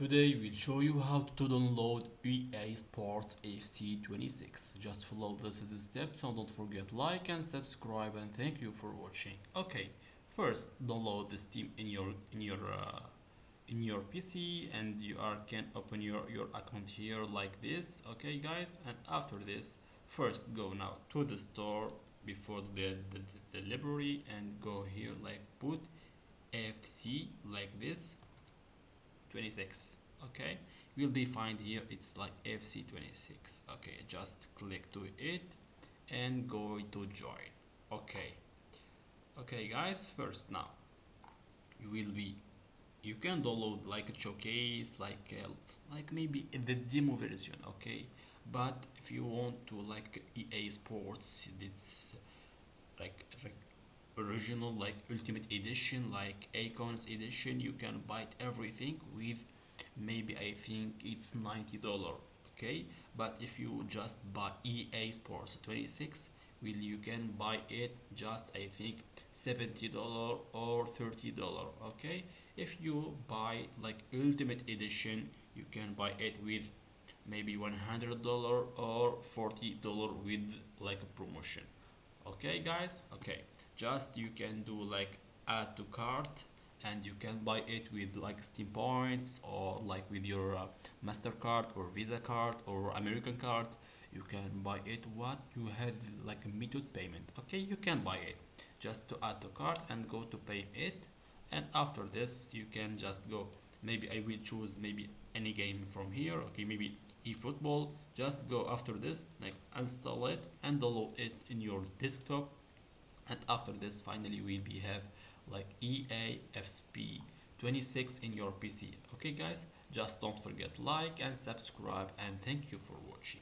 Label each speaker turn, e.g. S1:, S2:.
S1: Today we'll show you how to download EA Sports FC 26. Just follow these steps and don't forget like and subscribe, and thank you for watching. Okay, first download the Steam in your PC, and can open your account here like this. Okay guys, and after this first go now to the store before the library and go here like put FC like this 26. Okay, will be find here it's like FC 26. Okay, just click to it and go to join. Okay, okay guys, first now you will be you can download like a showcase, like maybe the demo version. Okay, but if you want to like EA Sports, it's like original, like ultimate edition, like icons edition, you can buy everything with maybe I think it's $90. Okay, but if you just buy EA Sports 26, will you can buy it just I think $70 or $30. Okay, if you buy like ultimate edition, you can buy it with maybe $100 or $40 with like a promotion. Okay guys, okay, just you can do like add to cart, and you can buy it with like Steam points or like with your MasterCard or Visa card or American card. You can buy it what you have like a method payment. Okay, you can buy it just to add to cart and go to pay it. And after this you can just go, maybe I will choose maybe any game from here. Okay, maybe eFootball. Just go after this, like install it and download it in your desktop. And after this finally will be have like EAFSP 26 in your PC. Okay guys, just don't forget like and subscribe, and thank you for watching.